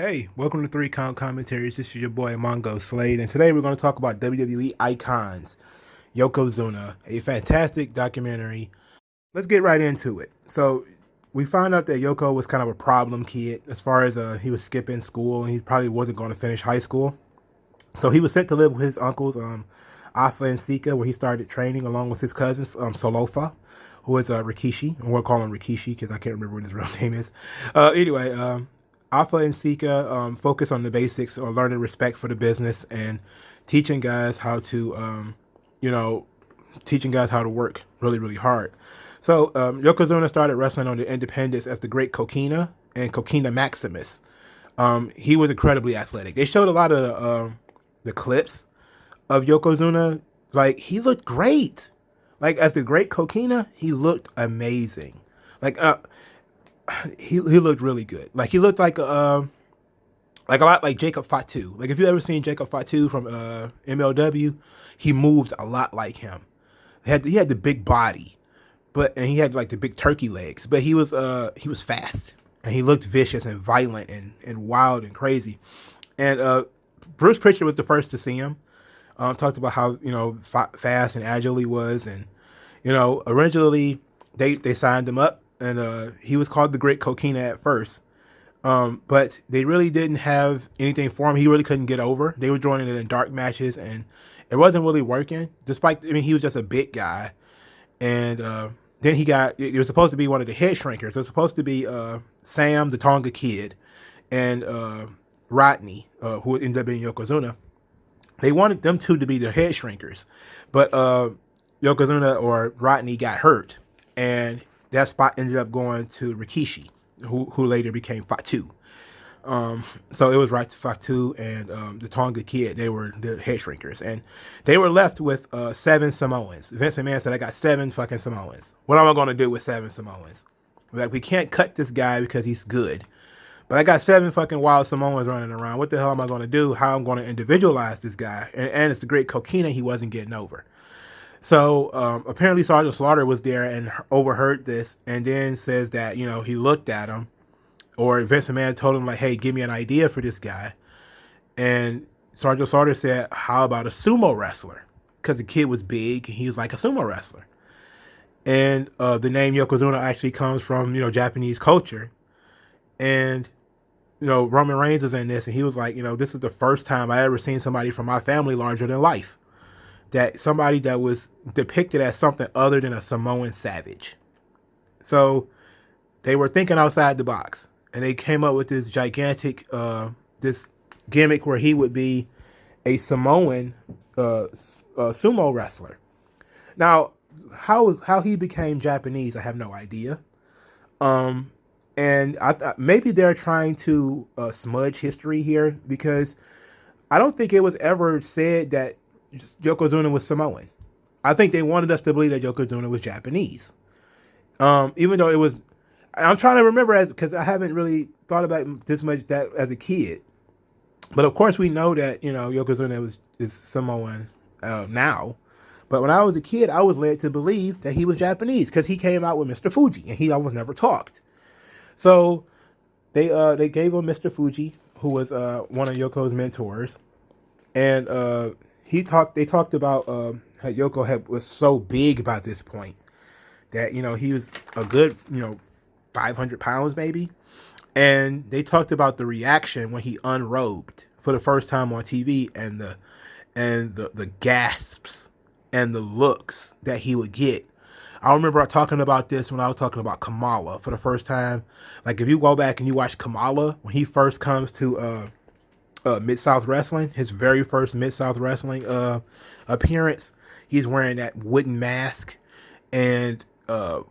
Hey, welcome to Three Count Commentaries. This is your boy Mongo Slade, and today we're going to talk about WWE icons, Yokozuna, a fantastic documentary. Let's get right into it. So, we found out that Yoko was kind of a problem kid as far as he was skipping school and he probably wasn't going to finish high school. So, he was sent to live with his uncles, Afa and Sika, where he started training along with his cousins, Solofa, who is Rikishi, and we'll call him Rikishi because I can't remember what his real name is. Anyway, Alpha and Sika focus on the basics or learning respect for the business and teaching guys how to, you know, teaching guys how to work really, really hard. So Yokozuna started wrestling on the independents as the Great Kokina and Kokina Maximus. He was incredibly athletic. They showed a lot of the clips of Yokozuna. Like, he looked great. Like, as the Great Kokina, he looked amazing. Like, he looked really good. Like, he looked like a lot like Jacob Fatu. Like, if you ever seen Jacob Fatu from MLW, he moves a lot like him. He had the big body, and he had like the big turkey legs. But he was fast and he looked vicious and violent and wild and crazy. And Bruce Pritchard was the first to see him. Talked about how fast and agile he was, and originally they signed him up, and he was called the Great Kokina at first. But they really didn't have anything for him. He really couldn't get over. They were joining it in dark matches, and it wasn't really working. He was just a big guy, and then it was supposed to be one of the head shrinkers. It was supposed to be Sam, the Tonga Kid, and Rodney, who ended up being Yokozuna. They wanted them two to be the head shrinkers, but Yokozuna or Rodney got hurt, and that spot ended up going to Rikishi, who later became Fatu. So it was right to Fatu and the Tonga Kid. They were the head shrinkers, and they were left with 7 Samoans. Vince McMahon said, "I got 7 fucking Samoans. What am I going to do with 7 Samoans? Like, we can't cut this guy because he's good, but I got 7 fucking wild Samoans running around. What the hell am I going to do? How am I going to individualize this guy?" And it's the Great Kokina he wasn't getting over. So apparently Sergeant Slaughter was there and overheard this, and then says that he looked at him, or Vince McMahon told him, like, "Hey, give me an idea for this guy." And Sergeant Slaughter said, "How about a sumo wrestler?" Because the kid was big, and he was like a sumo wrestler. And the name Yokozuna actually comes from Japanese culture, and Roman Reigns was in this, and he was like, "This is the first time I ever seen somebody from my family larger than life." That somebody that was depicted as something other than a Samoan savage. So they were thinking outside the box, and they came up with this gigantic, this gimmick where he would be a Samoan sumo wrestler. Now, how he became Japanese, I have no idea. And maybe they're trying to smudge history here, because I don't think it was ever said that Yokozuna was Samoan. I think they wanted us to believe that Yokozuna was Japanese. Even though it was, I'm trying to remember, because I haven't really thought about this much that as a kid. But of course we know that Yokozuna is Samoan now. But when I was a kid, I was led to believe that he was Japanese because he came out with Mr. Fuji, and he almost never talked. So they gave him Mr. Fuji, who was one of Yoko's mentors, and they talked about how Yoko was so big by this point that he was a good 500 pounds maybe, and they talked about the reaction when he unrobed for the first time on TV, and the gasps and the looks that he would get. I remember talking about this when I was talking about Kamala for the first time. Like, if you go back and you watch Kamala when he first comes to Mid-South Wrestling, his very first Mid-South Wrestling appearance, he's wearing that wooden mask, and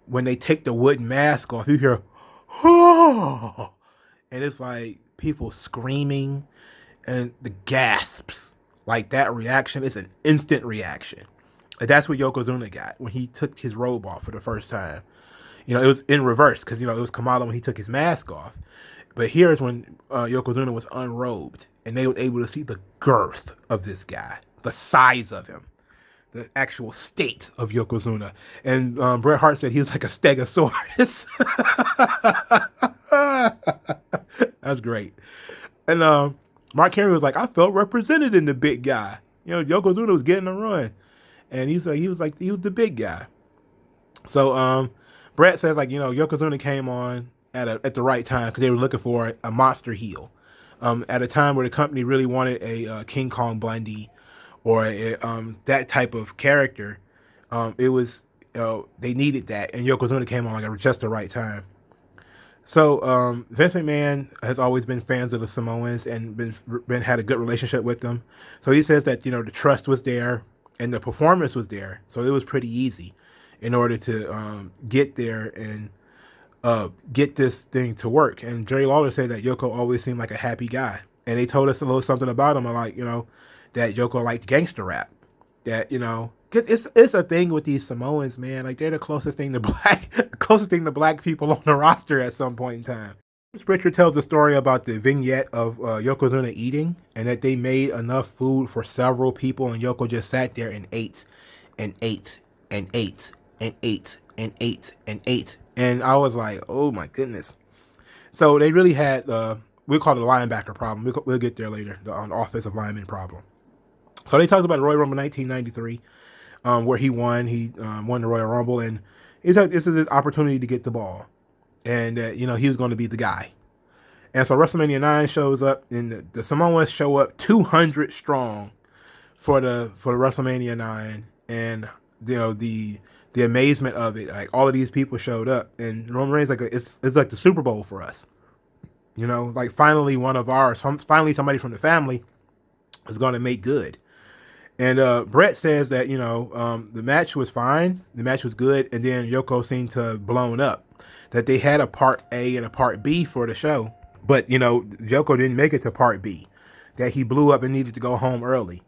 when they take the wooden mask off, you hear, "Oh!" And it's like people screaming, and the gasps. Like, that reaction is an instant reaction. And that's what Yokozuna got when he took his robe off for the first time. It was in reverse, because it was Kamala when he took his mask off. But here's when Yokozuna was unrobed, and they were able to see the girth of this guy, the size of him, the actual state of Yokozuna. And Bret Hart said he was like a stegosaurus. That's great. And Mark Henry was like, I felt represented in the big guy. You know, Yokozuna was getting a run, and he was the big guy. So Brett says like, you know, Yokozuna came on at the right time because they were looking for a monster heel. At a time where the company really wanted a King Kong Bundy or that type of character. It was they needed that, and Yokozuna came on like at just the right time. So Vince McMahon has always been fans of the Samoans and been had a good relationship with them. So he says that, you know, the trust was there and the performance was there, so it was pretty easy in order to get there and get this thing to work. And Jerry Lawler said that Yoko always seemed like a happy guy, and they told us a little something about him, like, you know, that Yoko liked gangster rap, that, you know, because it's a thing with these Samoans, man. Like, they're the closest thing to black people on the roster at some point in time. Pritchard tells a story about the vignette of Yokozuna eating, and that they made enough food for several people, and Yoko just sat there and ate and ate and ate and ate and ate and ate. And I was like, oh my goodness. So they really had, we call it the linebacker problem. We'll get there later, the offensive lineman problem. So they talked about Royal Rumble 1993, where he won. He won the Royal Rumble, and this is his opportunity to get the ball, and you know, he was going to be the guy. And so WrestleMania 9 shows up, and the Samoans show up 200 strong for the WrestleMania 9, and you know, the amazement of it, like all of these people showed up, and Roman Reigns it's like the Super Bowl for us, you know, like finally finally somebody from the family is going to make good. And Brett says that, you know, the match was fine, the match was good, and then Yoko seemed to have blown up. That they had a part A and a part B for the show, but you know, Yoko didn't make it to part B. That he blew up and needed to go home early,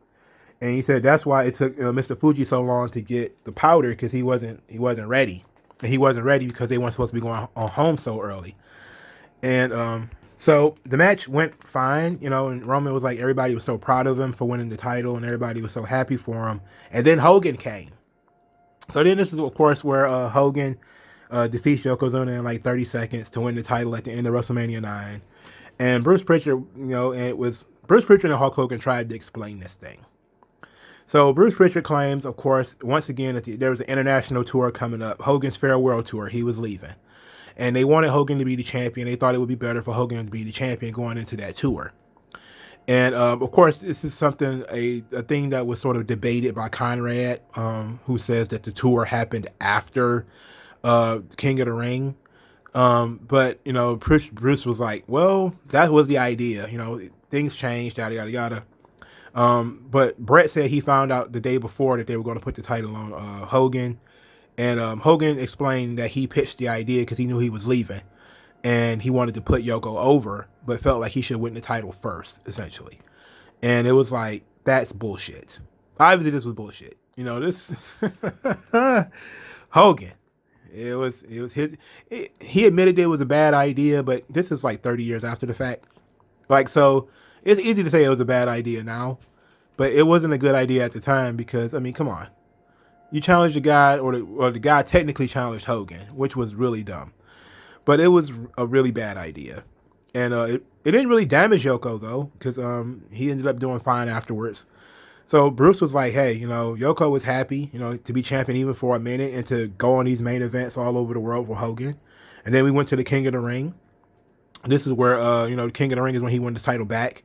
and he said that's why it took Mr. Fuji so long to get the powder, because he wasn't ready, and he wasn't ready because they weren't supposed to be going on home so early. And so the match went fine, you know, and Roman was like, everybody was so proud of him for winning the title, and everybody was so happy for him. And then Hogan came. So then this is, of course, where Hogan defeats Yokozuna in like 30 seconds to win the title at the end of WrestleMania 9. And Bruce Pritchard, you know, and it was Bruce Pritchard and Hulk Hogan tried to explain this thing. So Bruce Pritchard claims, of course, once again, that there was an international tour coming up, Hogan's Farewell Tour. He was leaving. And they wanted Hogan to be the champion. They thought it would be better for Hogan to be the champion going into that tour. And of course, this is something, a thing that was sort of debated by Conrad, who says that the tour happened after King of the Ring. But, you know, Bruce was like, well, that was the idea. You know, things changed, yada, yada, yada. But Brett said he found out the day before that they were going to put the title on Hogan. And Hogan explained that he pitched the idea because he knew he was leaving, and he wanted to put Yoko over, but felt like he should win the title first, essentially. And it was like, that's bullshit. Obviously, this was bullshit. You know, this Hogan. It was his. He admitted it was a bad idea, but this is like 30 years after the fact. Like, so it's easy to say it was a bad idea now, but it wasn't a good idea at the time because, I mean, come on. You challenged the guy, or the guy technically challenged Hogan, which was really dumb. But it was a really bad idea. And it didn't really damage Yoko, though, because he ended up doing fine afterwards. So Bruce was like, hey, you know, Yoko was happy, you know, to be champion even for a minute and to go on these main events all over the world for Hogan. And then we went to the King of the Ring. This is where, you know, the King of the Ring is when he won the title back.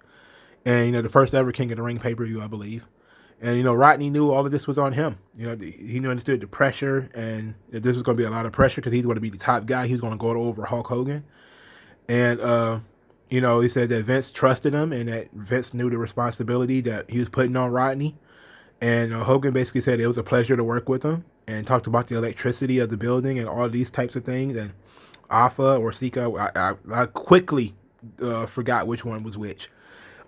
And, you know, the first ever King of the Ring pay-per-view, I believe. And, you know, Rodney knew all of this was on him. You know, he understood the pressure, and this was going to be a lot of pressure because he's going to be the top guy. He's going to go over Hulk Hogan. And, you know, he said that Vince trusted him and that Vince knew the responsibility that he was putting on Rodney. And Hogan basically said it was a pleasure to work with him and talked about the electricity of the building and all these types of things. And Alpha or Sika, I quickly forgot which one was which.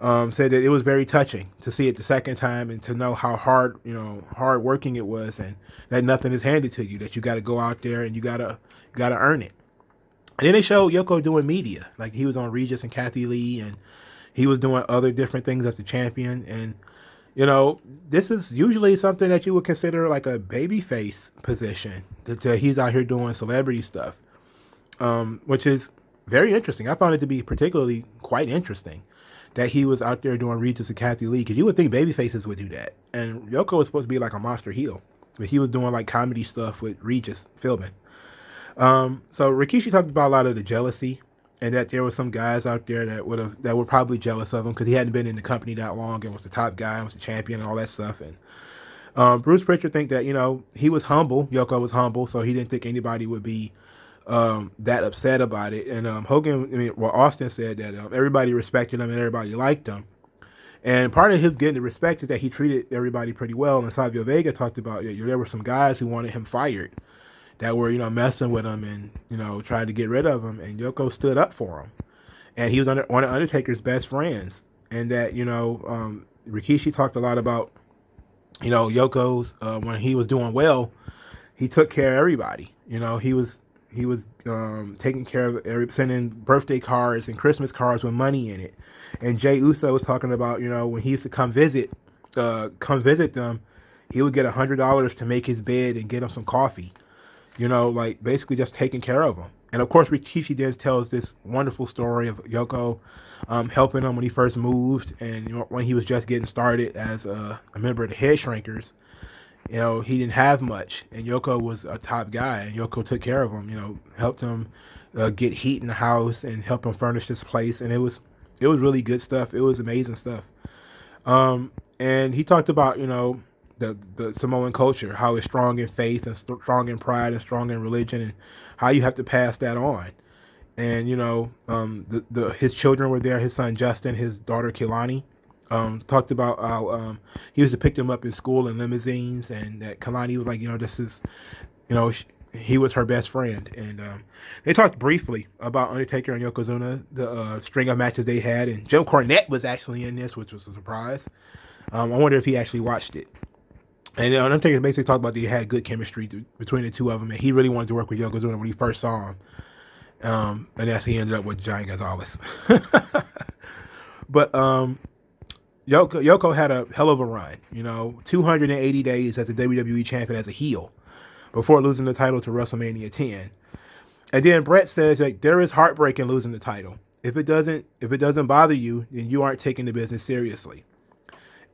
Said that it was very touching to see it the second time and to know how hard working it was, and that nothing is handed to you, that you got to go out there and you got to earn it. And then they showed Yoko doing media, like he was on Regis and Kathy Lee, and he was doing other different things as the champion. And, you know, this is usually something that you would consider like a babyface position, that he's out here doing celebrity stuff, which is very interesting. I found it to be particularly quite interesting. that he was out there doing Regis and Kathy Lee, because you would think baby faces would do that. And Yoko was supposed to be like a monster heel, but he was doing like comedy stuff with Regis filming. So Rikishi talked about a lot of the jealousy, and that there were some guys out there that were probably jealous of him because he hadn't been in the company that long and was the top guy and was the champion and all that stuff. And Bruce Pritchard think that, he was humble. Yoko was humble, so he didn't think anybody would be that upset about it. And Austin said that everybody respected him and everybody liked him. And part of his getting the respect is that he treated everybody pretty well. And Savio Vega talked about there were some guys who wanted him fired that were, messing with him and, tried to get rid of him. And Yoko stood up for him. And he was one of Undertaker's best friends. And that, Rikishi talked a lot about, Yoko's, when he was doing well, he took care of everybody. He was taking care of sending birthday cards and Christmas cards with money in it. And Jay Uso was talking about, when he used to come visit them, he would get $100 to make his bed and get him some coffee. Like basically just taking care of him. And of course, Rikishi tells this wonderful story of Yoko helping him when he first moved, and when he was just getting started as a member of the Head Shrinkers. He didn't have much, and Yoko was a top guy, and Yoko took care of him. Helped him get heat in the house and help him furnish his place, and it was really good stuff. It was amazing stuff. And he talked about the Samoan culture, how it's strong in faith and strong in pride and strong in religion, and how you have to pass that on. And his children were there. His son Justin, his daughter Kilani. Talked about how he used to pick them up in school in limousines, and that Kalani was like, this is, he was her best friend. And they talked briefly about Undertaker and Yokozuna, the string of matches they had, and Jim Cornette was actually in this, which was a surprise. I wonder if he actually watched it. And Undertaker basically talked about they had good chemistry between the two of them, and he really wanted to work with Yokozuna when he first saw him. And that's he ended up with Giant Gonzalez. But Yoko had a hell of a run, 280 days as a WWE champion as a heel before losing the title to WrestleMania 10. And then Brett says that there is heartbreak in losing the title. If it doesn't bother you, then you aren't taking the business seriously.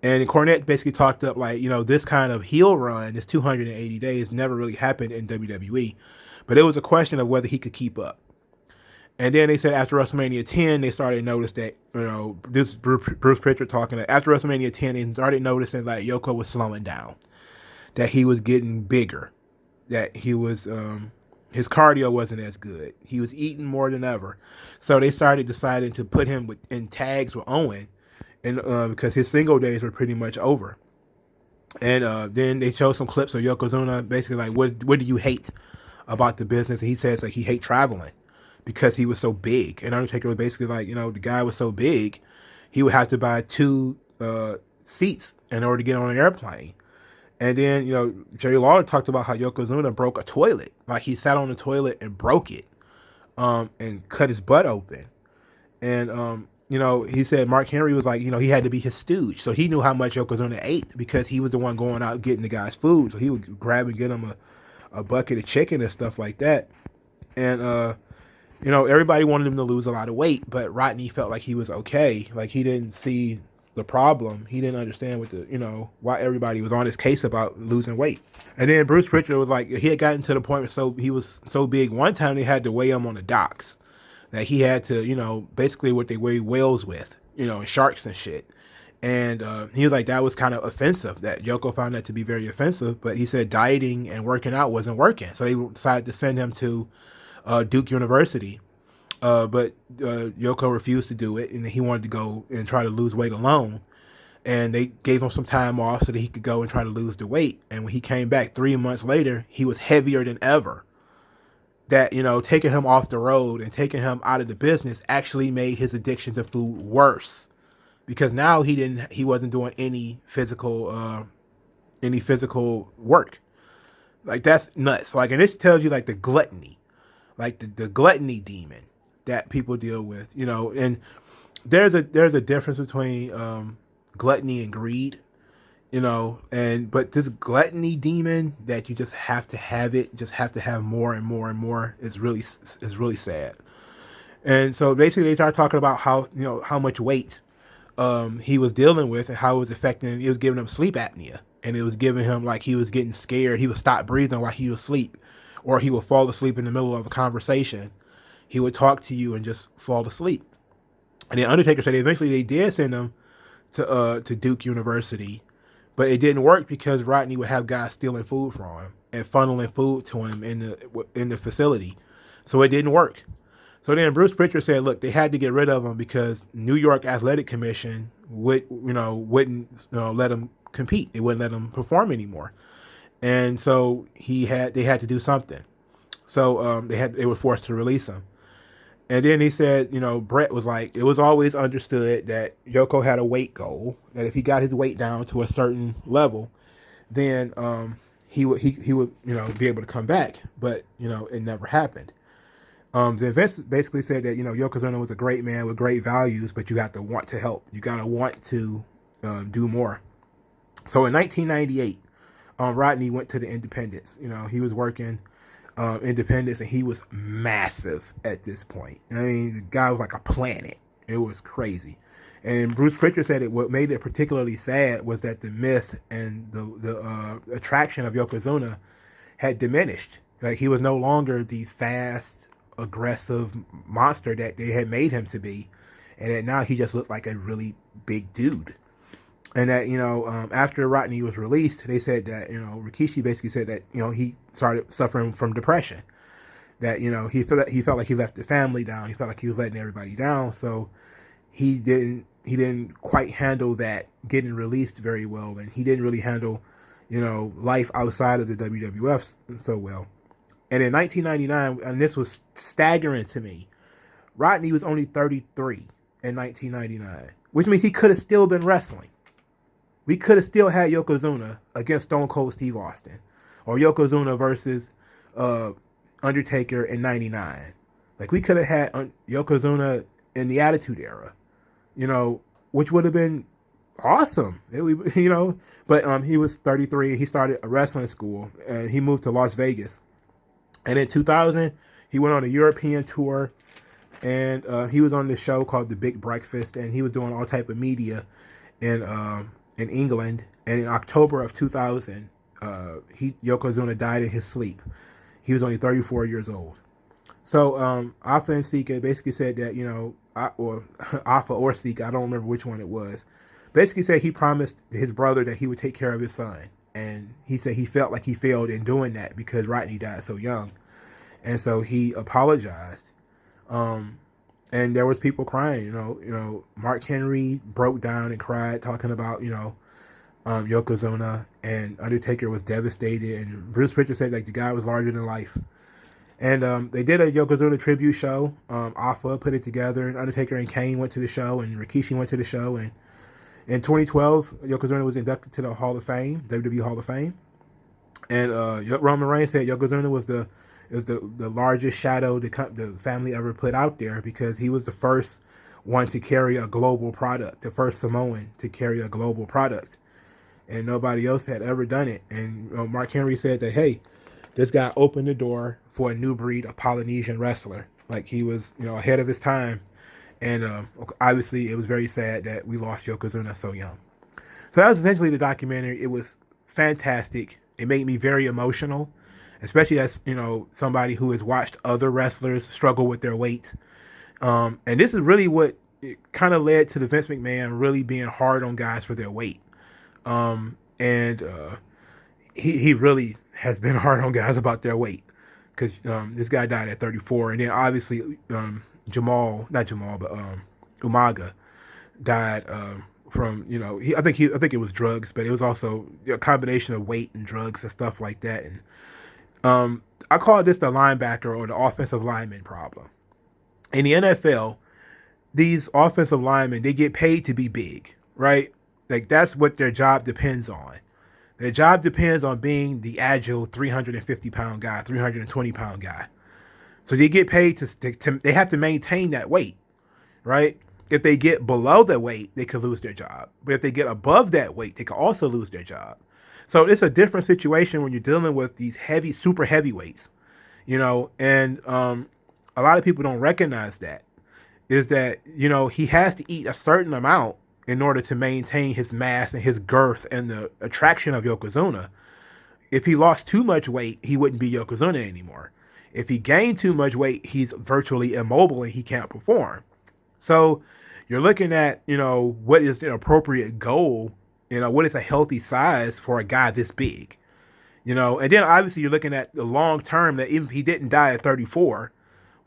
And Cornette basically talked up like, this kind of heel run, this 280 days, never really happened in WWE. But it was a question of whether he could keep up. And then they said after WrestleMania 10, they started to notice that, this is Bruce Pritchard talking, that after WrestleMania 10, they started noticing like Yoko was slowing down, that he was getting bigger, that he was, his cardio wasn't as good. He was eating more than ever. So they started deciding to put him in tags with Owen, and because his single days were pretty much over. And then they showed some clips of Yokozuna basically like, what do you hate about the business? And he says like he hate traveling because he was so big. And Undertaker was basically like, the guy was so big, he would have to buy 2 seats in order to get on an airplane. And then, Jerry Lawler talked about how Yokozuna broke a toilet. Like he sat on the toilet and broke it and cut his butt open. And, he said Mark Henry was like, he had to be his stooge. So he knew how much Yokozuna ate because he was the one going out getting the guy's food. So he would grab and get him a bucket of chicken and stuff like that. And, everybody wanted him to lose a lot of weight, but Rodney felt like he was okay. Like he didn't see the problem. He didn't understand why everybody was on his case about losing weight. And then Bruce Pritchard was like, he had gotten to the point where he was so big. One time they had to weigh him on the docks. That he had to, basically what they weigh whales with, and sharks and shit. And he was like, that was kind of offensive. That Yoko found that to be very offensive. But he said dieting and working out wasn't working. So they decided to send him to Duke University. But Yoko refused to do it. And he wanted to go and try to lose weight alone. And they gave him some time off so that he could go and try to lose the weight. And when he came back 3 months later, he was heavier than ever. That, taking him off the road and taking him out of the business actually made his addiction to food worse, because now he wasn't doing any physical work. Like that's nuts. Like, and this tells you like the gluttony, like the gluttony demon that people deal with, and there's a difference between gluttony and greed. But this gluttony demon that you just have to have it, just have to have more and more and more is really sad. And so basically they start talking about how much weight he was dealing with and how it was affecting. It was giving him sleep apnea, and it was giving him like he was getting scared. He would stop breathing while he was asleep, or he would fall asleep in the middle of a conversation. He would talk to you and just fall asleep. And the Undertaker said eventually they did send him to Duke University, but it didn't work because Rodney would have guys stealing food from him and funneling food to him in the facility, so it didn't work. So then Bruce Prichard said, "Look, they had to get rid of him because New York Athletic Commission wouldn't let him compete. They wouldn't let him perform anymore, and so they had to do something. So they were forced to release him." And then he said, Brett was like, it was always understood that Yoko had a weight goal, that if he got his weight down to a certain level, then he would be able to come back. But it never happened. The events basically said that Yokozuna was a great man with great values, but you have to want to help. You gotta want to do more. So in 1998, Rodney went to the Independence. He was working Independence, and he was massive at this point. I mean, the guy was like a planet. It was crazy. And Bruce Prichard said what made it particularly sad was that the myth and the attraction of Yokozuna had diminished. Like, he was no longer the fast, aggressive monster that they had made him to be, and that now he just looked like a really big dude. And that, after Rodney was released, they said that, Rikishi basically said that, he started suffering from depression. That, he felt like he left the family down. He felt like he was letting everybody down. So he didn't quite handle that getting released very well. And he didn't really handle, life outside of the WWF so well. And in 1999, and this was staggering to me, Rodney was only 33 in 1999, which means he could have still been wrestling. We could have still had Yokozuna against Stone Cold Steve Austin, or Yokozuna versus Undertaker in '99. Like, we could have had Yokozuna in the Attitude Era, which would have been awesome. But he was 33. He started a wrestling school, and he moved to Las Vegas. And in 2000, he went on a European tour, and he was on this show called The Big Breakfast, and he was doing all type of media in England. And in October of 2000, Yokozuna died in his sleep. He was only 34 years old. So Alpha and Sika basically said that, or Alpha or Sika, I don't remember which one it was, basically said he promised his brother that he would take care of his son. And he said he felt like he failed in doing that because Rodney died so young. And so he apologized. And there was people crying, Mark Henry broke down and cried, talking about, Yokozuna, and Undertaker was devastated. And Bruce Prichard said, like, the guy was larger than life. And they did a Yokozuna tribute show. Alpha put it together, and Undertaker and Kane went to the show, and Rikishi went to the show. And in 2012, Yokozuna was inducted to the Hall of Fame, WWE Hall of Fame. And Roman Reigns said Yokozuna was the largest shadow the family ever put out there, because he was the first one to carry a global product, the first Samoan to carry a global product. And nobody else had ever done it. And Mark Henry said that, hey, this guy opened the door for a new breed of Polynesian wrestler. Like, he was, ahead of his time. And obviously, it was very sad that we lost Yokozuna so young. So that was essentially the documentary. It was fantastic. It made me very emotional, especially as, somebody who has watched other wrestlers struggle with their weight. And this is really what kind of led to the Vince McMahon really being hard on guys for their weight. He really has been hard on guys about their weight, because this guy died at 34. And then obviously Umaga died from, I think it was drugs, but it was also a combination of weight and drugs and stuff like that. And I call this the linebacker or the offensive lineman problem. In the NFL, these offensive linemen, they get paid to be big, right? Like, that's what their job depends on. Their job depends on being the agile 350-pound guy, 320-pound guy. So they get paid they have to maintain that weight, right? If they get below that weight, they could lose their job. But if they get above that weight, they could also lose their job. So it's a different situation when you're dealing with these super heavyweights, and a lot of people don't recognize that, is that, he has to eat a certain amount in order to maintain his mass and his girth and the attraction of Yokozuna. If he lost too much weight, he wouldn't be Yokozuna anymore. If he gained too much weight, he's virtually immobile and he can't perform. So you're looking at, what is the appropriate goal, what is a healthy size for a guy this big, and then obviously you're looking at the long term, that even if he didn't die at 34,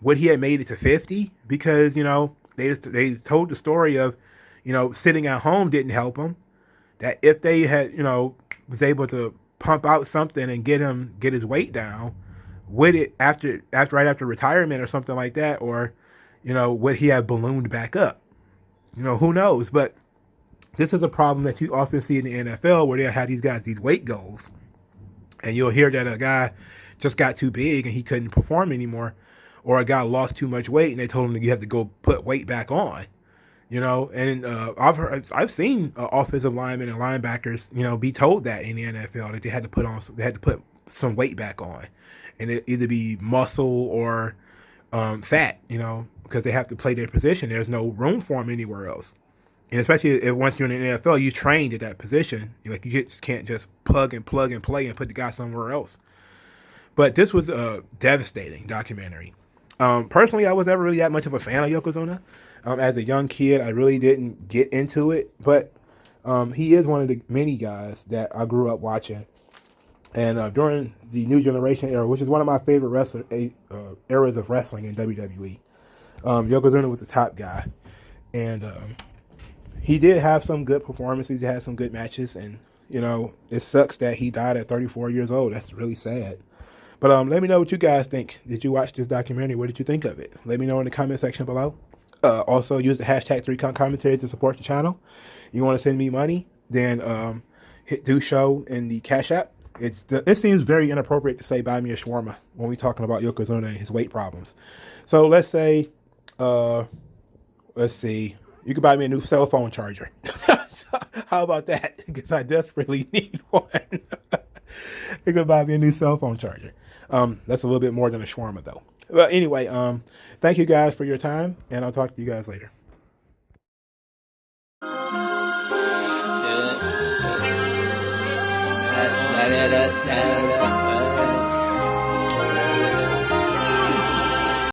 would he have made it to 50? Because, they told the story of, sitting at home didn't help him. That if they had, was able to pump out something and get his weight down, would it right after retirement or something like that, or, would he have ballooned back up? Who knows? But this is a problem that you often see in the NFL, where they'll have these guys, these weight goals, and you'll hear that a guy just got too big and he couldn't perform anymore, or a guy lost too much weight and they told him that you have to go put weight back on. And I've seen offensive linemen and linebackers, be told that in the NFL, that they had to put some weight back on, and it either be muscle or fat, because they have to play their position. There's no room for them anywhere else. And especially if once you're in the NFL, you trained at that position. You just can't just plug and play and put the guy somewhere else. But this was a devastating documentary. Personally, I was never really that much of a fan of Yokozuna. As a young kid, I really didn't get into it. But he is one of the many guys that I grew up watching. And during the New Generation era, which is one of my favorite eras of wrestling in WWE, Yokozuna was the top guy. And he did have some good performances. He had some good matches. And, it sucks that he died at 34 years old. That's really sad. But let me know what you guys think. Did you watch this documentary? What did you think of it? Let me know in the comment section below. Also, use the hashtag 3commentaries to support the channel. You want to send me money? Then hit do show in the Cash App. It seems very inappropriate to say buy me a shawarma when we're talking about Yokozuna and his weight problems. So let's say, let's see, you could buy me a new cell phone charger. How about that? Because I desperately need one. You could buy me a new cell phone charger. That's a little bit more than a shawarma though. But anyway, thank you guys for your time, and I'll talk to you guys later. Da da da da.